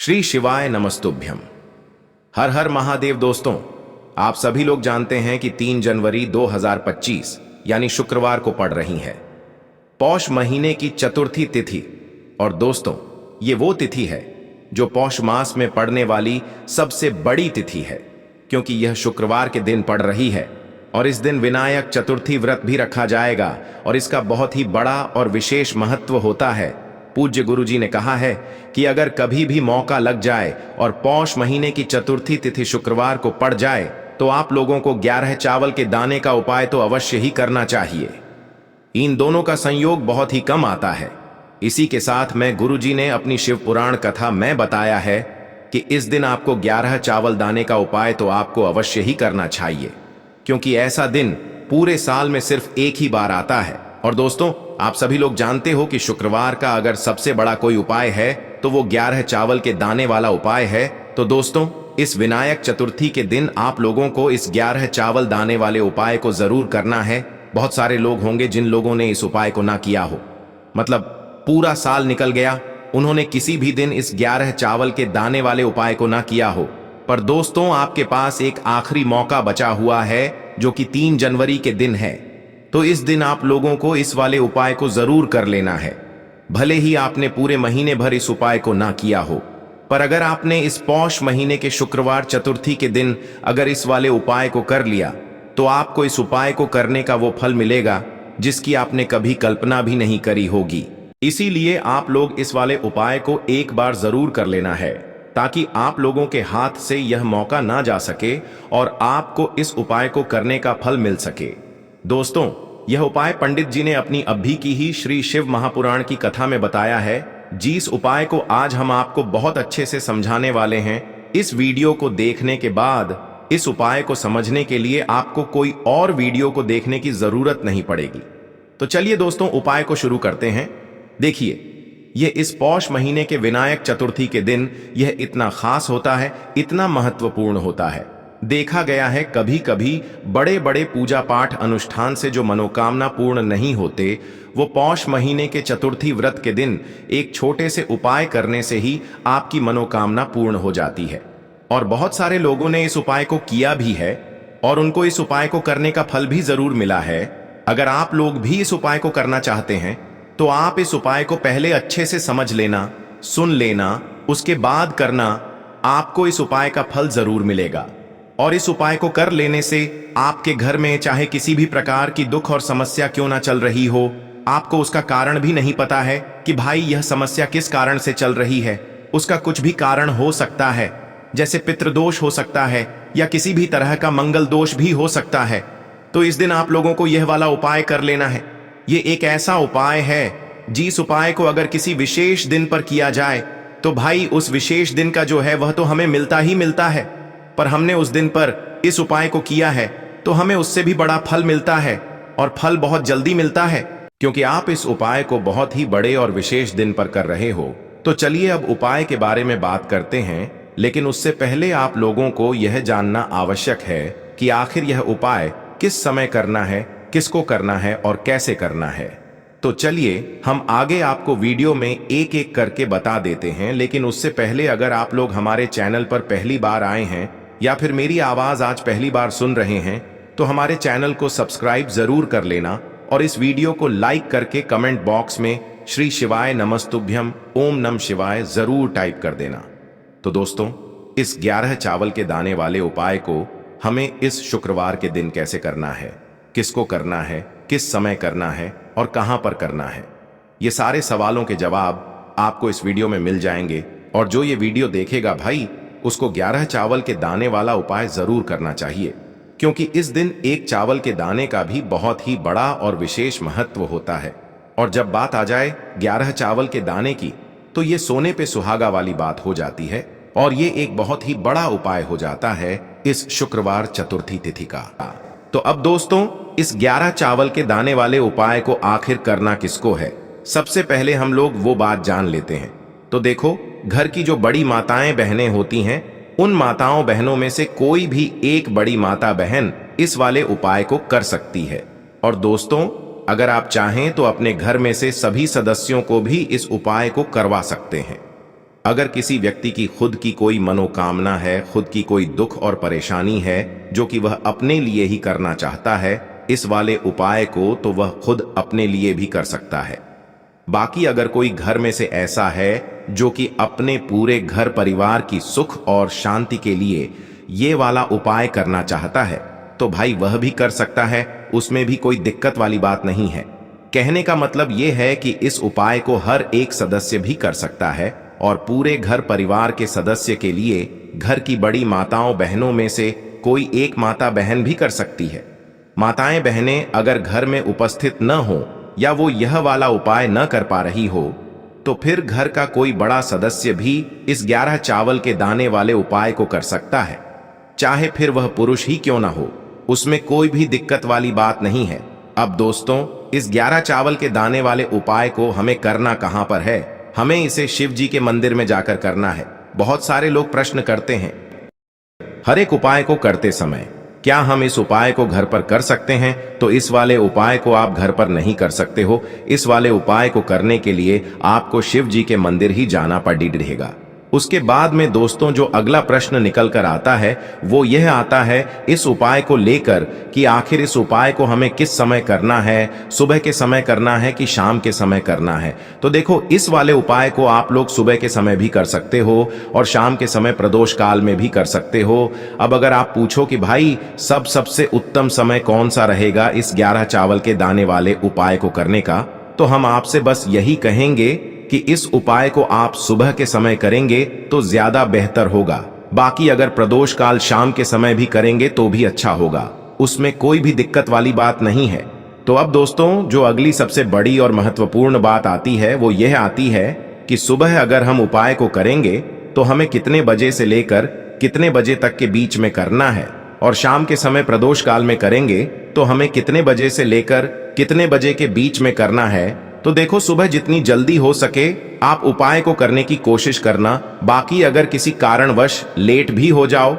श्री शिवाय नमस्तुभ्यम। हर हर महादेव। दोस्तों, आप सभी लोग जानते हैं कि 3 जनवरी 2025 यानी शुक्रवार को पड़ रही है पौष महीने की चतुर्थी तिथि। और दोस्तों, ये वो तिथि है जो पौष मास में पड़ने वाली सबसे बड़ी तिथि है, क्योंकि यह शुक्रवार के दिन पड़ रही है। और इस दिन विनायक चतुर्थी व्रत भी रखा जाएगा और इसका बहुत ही बड़ा और विशेष महत्व होता है। पूज्य गुरुजी ने कहा है कि अगर कभी भी मौका लग जाए और पौष महीने की चतुर्थी तिथि शुक्रवार को पड़ जाए तो आप लोगों को 11 चावल के दाने का उपाय तो अवश्य ही करना चाहिए। इन दोनों का संयोग बहुत ही कम आता है। इसी के साथ में गुरुजी ने अपनी शिव पुराण कथा में बताया है कि इस दिन आपको 11 चावल दाने का उपाय तो आपको अवश्य ही करना चाहिए, क्योंकि ऐसा दिन पूरे साल में सिर्फ एक ही बार आता है। और दोस्तों, आप सभी लोग जानते हो कि शुक्रवार का अगर सबसे बड़ा कोई उपाय है तो वो 11 चावल के दाने वाला उपाय है। तो दोस्तों, इस विनायक चतुर्थी के दिन आप लोगों को इस 11 चावल दाने वाले उपाय को जरूर करना है। बहुत सारे लोग होंगे जिन लोगों ने इस उपाय को ना किया हो, मतलब पूरा साल निकल गया, उन्होंने किसी भी दिन इस 11 चावल के दाने वाले उपाय को ना किया हो। पर दोस्तों, आपके पास एक आखिरी मौका बचा हुआ है जो कि 3 जनवरी के दिन है। तो इस दिन आप लोगों को इस वाले उपाय को जरूर कर लेना है। भले ही आपने पूरे महीने भर इस उपाय को ना किया हो, पर अगर आपने इस पौष महीने के शुक्रवार चतुर्थी के दिन अगर इस वाले उपाय को कर लिया तो आपको इस उपाय को करने का वो फल मिलेगा जिसकी आपने कभी कल्पना भी नहीं करी होगी। इसीलिए आप लोग इस वाले उपाय को एक बार जरूर कर लेना है, ताकि आप लोगों के हाथ से यह मौका ना जा सके और आपको इस उपाय को करने का फल मिल सके। दोस्तों, यह उपाय पंडित जी ने अपनी अभी की ही श्री शिव महापुराण की कथा में बताया है। जिस उपाय को आज हम आपको बहुत अच्छे से समझाने वाले हैं, इस वीडियो को देखने के बाद इस उपाय को समझने के लिए आपको कोई और वीडियो को देखने की जरूरत नहीं पड़ेगी। तो चलिए दोस्तों, उपाय को शुरू करते हैं। देखिए, यह इस पौष महीने के विनायक चतुर्थी के दिन यह इतना खास होता है, इतना महत्वपूर्ण होता है। देखा गया है कभी कभी बड़े बड़े पूजा पाठ अनुष्ठान से जो मनोकामना पूर्ण नहीं होते, वो पौष महीने के चतुर्थी व्रत के दिन एक छोटे से उपाय करने से ही आपकी मनोकामना पूर्ण हो जाती है। और बहुत सारे लोगों ने इस उपाय को किया भी है और उनको इस उपाय को करने का फल भी जरूर मिला है। अगर आप लोग भी इस उपाय को करना चाहते हैं तो आप इस उपाय को पहले अच्छे से समझ लेना, सुन लेना, उसके बाद करना। आपको इस उपाय का फल जरूर मिलेगा। और इस उपाय को कर लेने से आपके घर में चाहे किसी भी प्रकार की दुख और समस्या क्यों ना चल रही हो, आपको उसका कारण भी नहीं पता है कि भाई यह समस्या किस कारण से चल रही है, उसका कुछ भी कारण हो सकता है, जैसे पितृदोष हो सकता है या किसी भी तरह का मंगल दोष भी हो सकता है। तो इस दिन आप लोगों को यह वाला उपाय कर लेना है। ये एक ऐसा उपाय है जिस उपाय को अगर किसी विशेष दिन पर किया जाए तो भाई उस विशेष दिन का जो है वह तो हमें मिलता ही मिलता है, पर हमने उस दिन पर इस उपाय को किया है तो हमें उससे भी बड़ा फल मिलता है, और फल बहुत जल्दी मिलता है, क्योंकि आप इस उपाय को बहुत ही बड़े और विशेष दिन पर कर रहे हो। तो चलिए अब उपाय के बारे में बात करते हैं, लेकिन उससे पहले आप लोगों को यह जानना आवश्यक है कि आखिर यह उपाय किस समय करना है, किसको करना है और कैसे करना है। तो चलिए हम आगे आपको वीडियो में एक एक करके बता देते हैं। लेकिन उससे पहले अगर आप लोग हमारे चैनल पर पहली बार आए हैं या फिर मेरी आवाज आज पहली बार सुन रहे हैं तो हमारे चैनल को सब्सक्राइब जरूर कर लेना और इस वीडियो को लाइक करके कमेंट बॉक्स में श्री शिवाय नमस्तुभ्यम ओम नमः शिवाय जरूर टाइप कर देना। तो दोस्तों, इस 11 चावल के दाने वाले उपाय को हमें इस शुक्रवार के दिन कैसे करना है, किसको करना है, किस समय करना है और कहां पर करना है, ये सारे सवालों के जवाब आपको इस वीडियो में मिल जाएंगे। और जो ये वीडियो देखेगा भाई, उसको 11 चावल के दाने वाला उपाय जरूर करना चाहिए, क्योंकि इस दिन एक चावल के दाने का भी बहुत ही बड़ा और विशेष महत्व होता है। और जब बात आ जाए 11 चावल के दाने की, तो ये सोने पे सुहागा वाली बात हो जाती है और ये एक बहुत ही बड़ा उपाय हो जाता है इस शुक्रवार चतुर्थी तिथि का। तो अब दोस्तों, इस 11 चावल के दाने वाले उपाय को आखिर करना किसको है, सबसे पहले हम लोग वो बात जान लेते हैं। तो देखो, घर की जो बड़ी माताएं बहनें होती हैं, उन माताओं बहनों में से कोई भी एक बड़ी माता बहन इस वाले उपाय को कर सकती है। और दोस्तों, अगर आप चाहें तो अपने घर में से सभी सदस्यों को भी इस उपाय को करवा सकते हैं। अगर किसी व्यक्ति की खुद की कोई मनोकामना है, खुद की कोई दुख और परेशानी है जो कि वह अपने लिए ही करना चाहता है इस वाले उपाय को, तो वह खुद अपने लिए भी कर सकता है। बाकी अगर कोई घर में से ऐसा है जो कि अपने पूरे घर परिवार की सुख और शांति के लिए ये वाला उपाय करना चाहता है तो भाई वह भी कर सकता है, उसमें भी कोई दिक्कत वाली बात नहीं है। कहने का मतलब ये है कि इस उपाय को हर एक सदस्य भी कर सकता है और पूरे घर परिवार के सदस्य के लिए घर की बड़ी माताओं बहनों में से कोई एक माता बहन भी कर सकती है। माताएं बहनें अगर घर में उपस्थित न हो या वो यह वाला उपाय न कर पा रही हो तो फिर घर का कोई बड़ा सदस्य भी इस 11 चावल के दाने वाले उपाय को कर सकता है, चाहे फिर वह पुरुष ही क्यों ना हो, उसमें कोई भी दिक्कत वाली बात नहीं है। अब दोस्तों, इस 11 चावल के दाने वाले उपाय को हमें करना कहां पर है? हमें इसे शिव जी के मंदिर में जाकर करना है। बहुत सारे लोग प्रश्न करते हैं हर एक उपाय को करते समय क्या हम इस उपाय को घर पर कर सकते हैं? तो इस वाले उपाय को आप घर पर नहीं कर सकते हो। इस वाले उपाय को करने के लिए आपको शिव जी के मंदिर ही जाना पड़ेगा। उसके बाद में दोस्तों जो अगला प्रश्न निकल कर आता है वो यह आता है इस उपाय को लेकर कि आखिर इस उपाय को हमें किस समय करना है, सुबह के समय करना है कि शाम के समय करना है? तो देखो, इस वाले उपाय को आप लोग सुबह के समय भी कर सकते हो और शाम के समय प्रदोष काल में भी कर सकते हो। अब अगर आप पूछो कि भाई सबसे उत्तम समय कौन सा रहेगा इस 11 चावल के दाने वाले उपाय को करने का, तो हम आपसे बस यही कहेंगे कि इस उपाय को आप सुबह के समय करेंगे तो ज्यादा बेहतर होगा। बाकी अगर प्रदोष काल शाम के समय भी करेंगे तो भी अच्छा होगा, उसमें कोई भी दिक्कत वाली बात नहीं है। तो अब दोस्तों जो अगली सबसे बड़ी और महत्वपूर्ण बात आती है वो यह आती है कि सुबह अगर हम उपाय को करेंगे तो हमें कितने बजे से लेकर कितने बजे तक के बीच में करना है, और शाम के समय प्रदोष काल में करेंगे तो हमें कितने बजे से लेकर कितने बजे के बीच में करना है। तो देखो, सुबह जितनी जल्दी हो सके आप उपाय को करने की कोशिश करना। बाकी अगर किसी कारणवश लेट भी हो जाओ,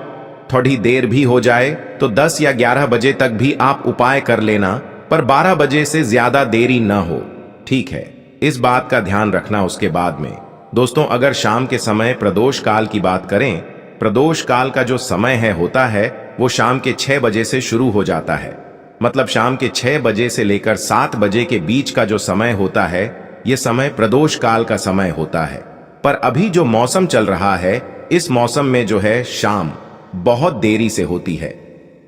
थोड़ी देर भी हो जाए, तो 10 या 11 बजे तक भी आप उपाय कर लेना, पर 12 बजे से ज्यादा देरी ना हो, ठीक है? इस बात का ध्यान रखना। उसके बाद में दोस्तों अगर शाम के समय प्रदोष काल की बात करें, प्रदोष काल का जो समय होता है वो शाम के 6 बजे से शुरू हो जाता है। मतलब शाम के 6 बजे से लेकर 7 बजे के बीच का जो समय होता है ये समय प्रदोष काल का समय होता है। पर अभी जो मौसम चल रहा है इस मौसम में जो है शाम बहुत देरी से होती है,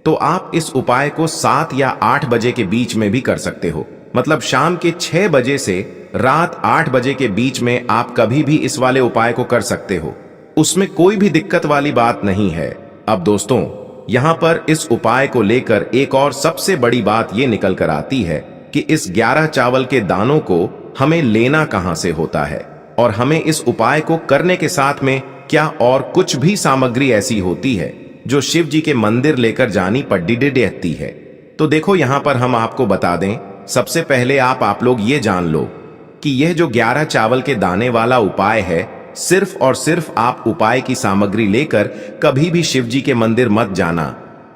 तो आप इस उपाय को 7 या 8 बजे के बीच में भी कर सकते हो। मतलब शाम के 6 बजे से रात 8 बजे के बीच में आप कभी भी इस वाले उपाय को कर सकते हो, उसमें कोई भी दिक्कत वाली बात नहीं है। अब दोस्तों यहां पर इस उपाय को लेकर एक और सबसे बड़ी बात यह निकल कर आती है कि इस 11 चावल के दानों को हमें लेना कहां से होता है, और हमें इस उपाय को करने के साथ में क्या और कुछ भी सामग्री ऐसी होती है जो शिव जी के मंदिर लेकर जानी पड़ती है। तो देखो यहां पर हम आपको बता दें, सबसे पहले आप लोग ये जान लो कि यह जो 11 चावल के दाने वाला उपाय है, सिर्फ और सिर्फ आप उपाय की सामग्री लेकर कभी भी शिव जी के मंदिर मत जाना,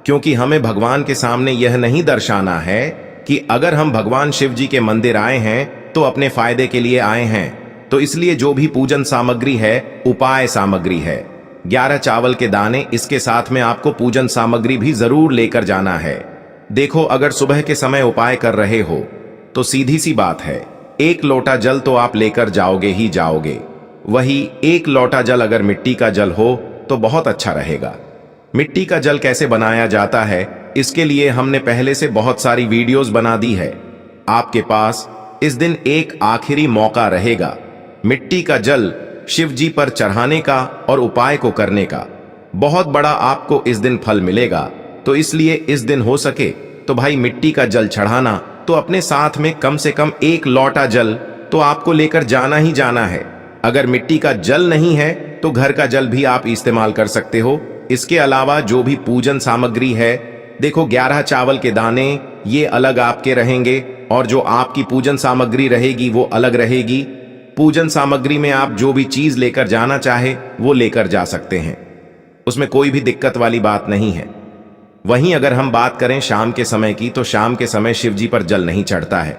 क्योंकि हमें भगवान के सामने यह नहीं दर्शाना है कि अगर हम भगवान शिव जी के मंदिर आए हैं तो अपने फायदे के लिए आए हैं। तो इसलिए जो भी पूजन सामग्री है उपाय सामग्री है। 11 चावल के दाने, इसके साथ में आपको पूजन सामग्री भी जरूर लेकर जाना है। देखो अगर सुबह के समय उपाय कर रहे हो तो सीधी सी बात है, 1 लोटा जल तो आप लेकर जाओगे ही जाओगे। वही 1 लोटा जल अगर मिट्टी का जल हो तो बहुत अच्छा रहेगा। मिट्टी का जल कैसे बनाया जाता है इसके लिए हमने पहले से बहुत सारी वीडियोस बना दी है। आपके पास इस दिन एक आखिरी मौका रहेगा मिट्टी का जल शिव जी पर चढ़ाने का और उपाय को करने का। बहुत बड़ा आपको इस दिन फल मिलेगा, तो इसलिए इस दिन हो सके तो भाई मिट्टी का जल चढ़ाना, तो अपने साथ में कम से कम 1 लोटा जल तो आपको लेकर जाना ही जाना है। अगर मिट्टी का जल नहीं है तो घर का जल भी आप इस्तेमाल कर सकते हो। इसके अलावा जो भी पूजन सामग्री है, देखो 11 चावल के दाने ये अलग आपके रहेंगे और जो आपकी पूजन सामग्री रहेगी वो अलग रहेगी। पूजन सामग्री में आप जो भी चीज लेकर जाना चाहे वो लेकर जा सकते हैं, उसमें कोई भी दिक्कत वाली बात नहीं है। वहीं अगर हम बात करें शाम के समय की, तो शाम के समय शिव जी पर जल नहीं चढ़ता है,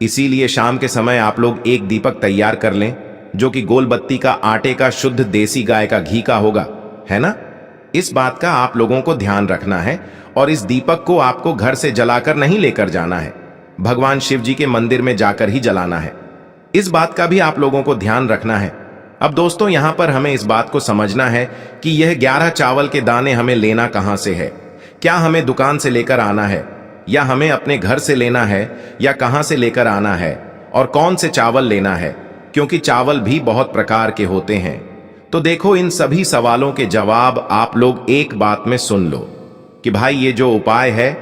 इसीलिए शाम के समय आप लोग एक दीपक तैयार कर लें, जो कि गोलबत्ती का आटे का शुद्ध देसी गाय का घी का होगा, है ना? इस बात का आप लोगों को ध्यान रखना है और इस दीपक को आपको घर से जलाकर नहीं लेकर जाना है, भगवान शिव जी के मंदिर में जाकर ही जलाना है। इस बात का भी आप लोगों को ध्यान रखना है। अब दोस्तों, यहां पर हमें इस बात को समझना है कि यह 11 चावल के दाने हमें लेना कहां से है। क्या हमें दुकान से लेकर आना है, या हमें अपने घर से लेना है, या कहां से लेकर आना है, और कौन से चावल लेना है, क्योंकि चावल भी बहुत प्रकार के होते हैं। तो देखो, इन सभी सवालों के जवाब आप लोग एक बात में सुन लो कि भाई ये जो उपाय है,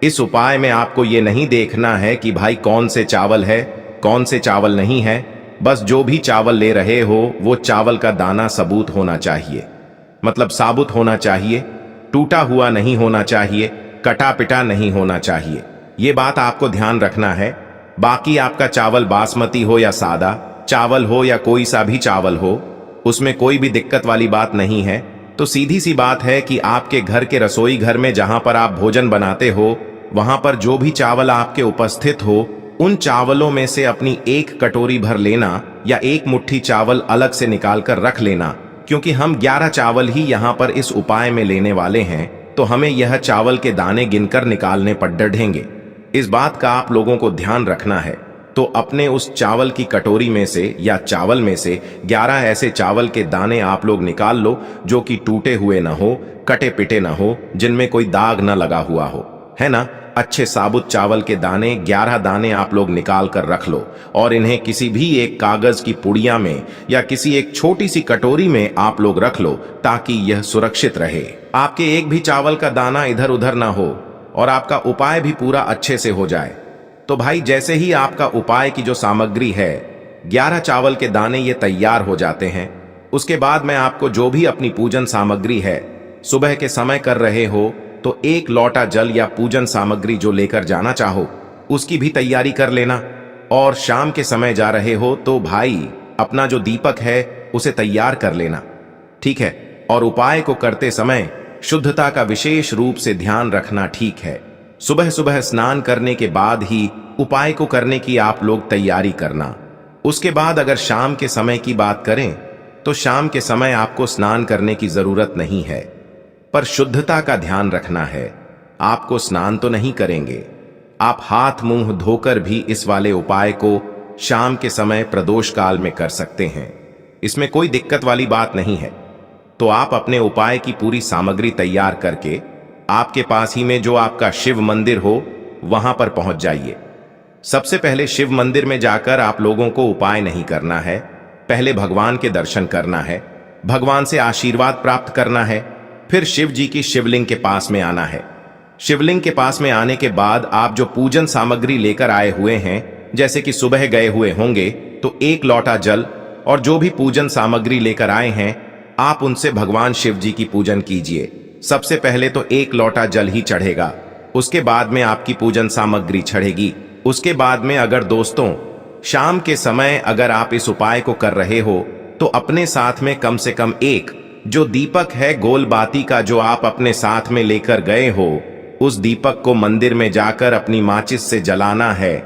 इस उपाय में आपको ये नहीं देखना है कि भाई कौन से चावल है, कौन से चावल नहीं है। बस जो भी चावल ले रहे हो वो चावल का दाना सबूत होना चाहिए, मतलब साबुत होना चाहिए, टूटा हुआ नहीं होना चाहिए, कटा पिटा नहीं होना चाहिए। ये बात आपको ध्यान रखना है। बाकी आपका चावल बासमती हो या सादा चावल हो या कोई सा भी चावल हो, उसमें कोई भी दिक्कत वाली बात नहीं है। तो सीधी सी बात है कि आपके घर के रसोई घर में जहां पर आप भोजन बनाते हो, वहां पर जो भी चावल आपके उपस्थित हो, उन चावलों में से अपनी एक कटोरी भर लेना या एक मुट्ठी चावल अलग से निकाल कर रख लेना, क्योंकि हम 11 चावल ही यहाँ पर इस उपाय में लेने वाले हैं। तो हमें यह चावल के दाने गिनकर निकालने पड़ेंगे। इस बात का आप लोगों को ध्यान रखना है। तो अपने उस चावल की कटोरी में से या चावल में से 11 ऐसे चावल के दाने आप लोग निकाल लो जो कि टूटे हुए ना हो, कटे पिटे ना हो, जिनमें कोई दाग ना लगा हुआ हो, है ना? अच्छे साबुत चावल के दाने 11 दाने आप लोग निकाल कर रख लो और इन्हें किसी भी एक कागज की पुड़िया में या किसी एक छोटी सी कटोरी में आप लोग रख लो, ताकि यह सुरक्षित रहे। आपके एक भी चावल का दाना इधर उधर ना हो और आपका उपाय भी पूरा अच्छे से हो जाए। तो भाई, जैसे ही आपका उपाय की जो सामग्री है, 11 चावल के दाने ये तैयार हो जाते हैं, उसके बाद मैं आपको जो भी अपनी पूजन सामग्री है, सुबह के समय कर रहे हो तो 1 लोटा जल या पूजन सामग्री जो लेकर जाना चाहो उसकी भी तैयारी कर लेना। और शाम के समय जा रहे हो तो भाई अपना जो दीपक है उसे तैयार कर लेना, ठीक है? और उपाय को करते समय शुद्धता का विशेष रूप से ध्यान रखना, ठीक है? सुबह सुबह स्नान करने के बाद ही उपाय को करने की आप लोग तैयारी करना। उसके बाद अगर शाम के समय की बात करें तो शाम के समय आपको स्नान करने की जरूरत नहीं है, पर शुद्धता का ध्यान रखना है। आपको स्नान तो नहीं करेंगे, आप हाथ मुंह धोकर भी इस वाले उपाय को शाम के समय प्रदोष काल में कर सकते हैं। इसमें कोई दिक्कत वाली बात नहीं है। तो आप अपने उपाय की पूरी सामग्री तैयार करके आपके पास ही में जो आपका शिव मंदिर हो वहां पर पहुंच जाइए। सबसे पहले शिव मंदिर में जाकर आप लोगों को उपाय नहीं करना है, पहले भगवान के दर्शन करना है, भगवान से आशीर्वाद प्राप्त करना है, फिर शिव जी की शिवलिंग के पास में आना है। शिवलिंग के पास में आने के बाद आप जो पूजन सामग्री लेकर आए हुए हैं, जैसे कि सुबह गए हुए होंगे तो 1 लोटा जल और जो भी पूजन सामग्री लेकर आए हैं, आप उनसे भगवान शिव जी की पूजन कीजिए। सबसे पहले तो 1 लोटा जल ही चढ़ेगा, उसके बाद में आपकी पूजन सामग्री चढ़ेगी। उसके बाद में अगर दोस्तों शाम के समय अगर आप इस उपाय को कर रहे हो तो अपने साथ में कम से कम एक जो दीपक है गोल बाती का जो आप अपने साथ में लेकर गए हो, उस दीपक को मंदिर में जाकर अपनी माचिस से जलाना है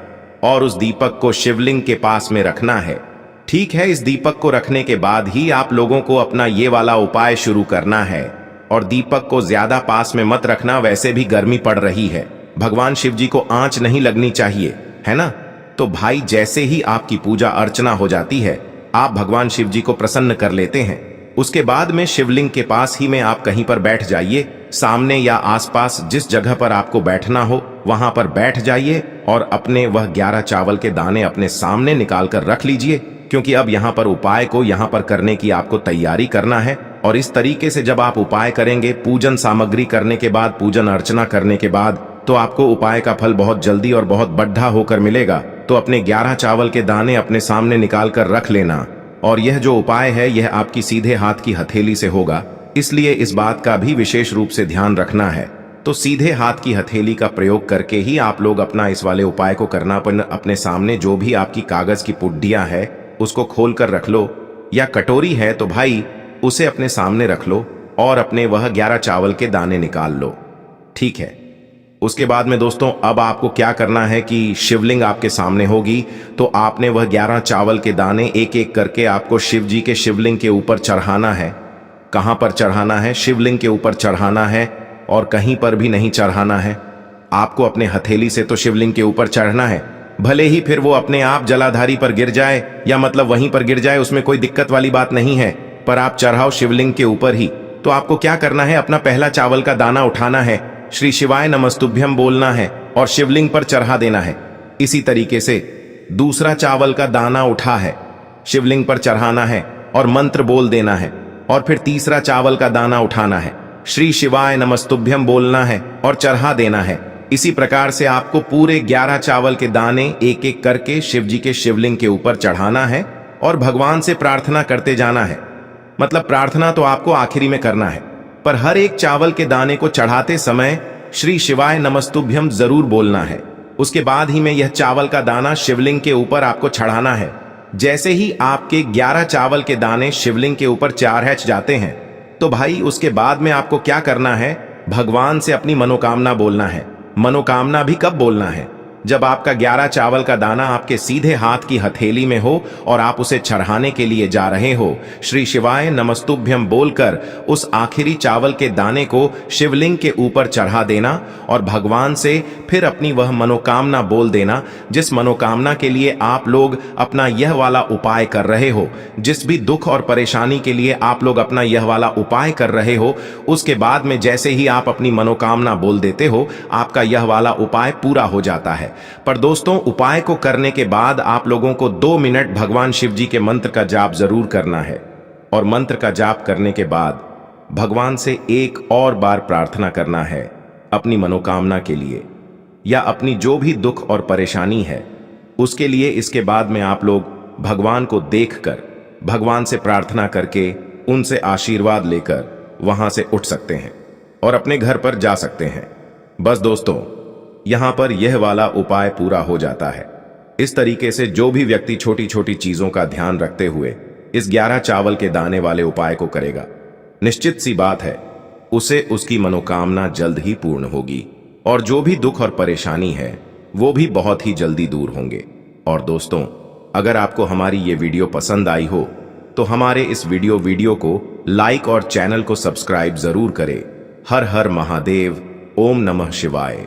और उस दीपक को शिवलिंग के पास में रखना है, ठीक है? इस दीपक को रखने के बाद ही आप लोगों को अपना ये वाला उपाय शुरू करना है। और दीपक को ज्यादा पास में मत रखना, वैसे भी गर्मी पड़ रही है, भगवान शिव जी को आंच नहीं लगनी चाहिए, है ना? तो भाई, जैसे ही आपकी पूजा अर्चना हो जाती है, आप भगवान शिव जी को प्रसन्न कर लेते हैं। उसके बाद में शिवलिंग के पास ही में आप कहीं पर बैठ जाइए, सामने या आसपास जिस जगह पर आपको बैठना हो वहां पर बैठ जाइए और अपने वह 11 चावल के दाने अपने सामने निकाल कर रख लीजिए, क्योंकि अब यहाँ पर उपाय को यहाँ पर करने की आपको तैयारी करना है। और इस तरीके से जब आप उपाय करेंगे, पूजन सामग्री करने के बाद, पूजन अर्चना करने के बाद, तो आपको उपाय का फल बहुत जल्दी और बहुत बढ़ा होकर मिलेगा। तो अपने 11 चावल के दाने अपने सामने निकाल कर रख लेना। और यह जो उपाय है यह आपकी सीधे हाथ की हथेली से होगा, इसलिए इस बात का भी विशेष रूप से ध्यान रखना है। तो सीधे हाथ की हथेली का प्रयोग करके ही आप लोग अपना इस वाले उपाय को करना। अपने सामने जो भी आपकी कागज की पुड्डियां है उसको खोल कर रख लो, या कटोरी है तो भाई उसे अपने सामने रख लो और अपने वह 11 चावल के दाने निकाल लो, ठीक है? उसके बाद में दोस्तों अब आपको क्या करना है कि शिवलिंग आपके सामने होगी, तो आपने वह 11 चावल के दाने एक एक करके आपको शिव जी के शिवलिंग के ऊपर चढ़ाना है। कहां पर चढ़ाना है? शिवलिंग के ऊपर चढ़ाना है और कहीं पर भी नहीं चढ़ाना है। आपको अपने हथेली से तो शिवलिंग के ऊपर चढ़ना है, भले ही फिर वो अपने आप जलाधारी पर गिर जाए या मतलब वहीं पर गिर जाए, उसमें कोई दिक्कत वाली बात नहीं है, पर आप चढ़ाओ शिवलिंग के ऊपर ही। तो आपको क्या करना है, अपना पहला चावल का दाना उठाना है, श्री शिवाय नमस्तुभ्यम बोलना है और शिवलिंग पर चढ़ा देना है। इसी तरीके से दूसरा चावल का दाना उठा है, शिवलिंग पर चढ़ाना है और मंत्र बोल देना है। और फिर तीसरा चावल का दाना उठाना है, श्री शिवाय नमस्तुभ्यम बोलना है और चढ़ा देना है। इसी प्रकार से आपको पूरे 11 चावल के दाने एक एक करके शिव जी के शिवलिंग के ऊपर चढ़ाना है और भगवान से प्रार्थना करते जाना है। मतलब प्रार्थना तो आपको आखिरी में करना है, पर हर एक चावल के दाने को चढ़ाते समय श्री शिवाय नमस्तुभ्यम जरूर बोलना है। उसके बाद ही में यह चावल का दाना शिवलिंग के ऊपर आपको चढ़ाना है। जैसे ही आपके 11 चावल के दाने शिवलिंग के ऊपर चढ़ जाते हैं, तो भाई उसके बाद में आपको क्या करना है, भगवान से अपनी मनोकामना बोलना है। मनोकामना भी कब बोलना है? जब आपका 11 चावल का दाना आपके सीधे हाथ की हथेली में हो और आप उसे चढ़ाने के लिए जा रहे हो। श्री शिवाय नमस्तुभ्यम बोलकर उस आखिरी चावल के दाने को शिवलिंग के ऊपर चढ़ा देना और भगवान से फिर अपनी वह मनोकामना बोल देना, जिस मनोकामना के लिए आप लोग अपना यह वाला उपाय कर रहे हो। जिस भी दुख और परेशानी के लिए आप लोग अपना यह वाला उपाय कर रहे हो, उसके बाद में जैसे ही आप अपनी मनोकामना बोल देते हो, आपका यह वाला उपाय पूरा हो जाता है। पर दोस्तों, उपाय को करने के बाद आप लोगों को 2 मिनट भगवान शिव जी के मंत्र का जाप जरूर करना है। और मंत्र का जाप करने के बाद भगवान से एक और बार प्रार्थना करना है अपनी मनोकामना के लिए या अपनी जो भी दुख और परेशानी है उसके लिए। इसके बाद में आप लोग भगवान को देखकर, भगवान से प्रार्थना करके, उनसे आशीर्वाद लेकर वहां से उठ सकते हैं और अपने घर पर जा सकते हैं। बस दोस्तों, यहां पर यह वाला उपाय पूरा हो जाता है। इस तरीके से जो भी व्यक्ति छोटी छोटी चीजों का ध्यान रखते हुए इस 11 चावल के दाने वाले उपाय को करेगा, निश्चित सी बात है उसे उसकी मनोकामना जल्द ही पूर्ण होगी और जो भी दुख और परेशानी है वो भी बहुत ही जल्दी दूर होंगे। और दोस्तों, अगर आपको हमारी ये वीडियो पसंद आई हो तो हमारे इस वीडियो को लाइक और चैनल को सब्सक्राइब जरूर करें। हर हर महादेव, ओम नमः शिवाय।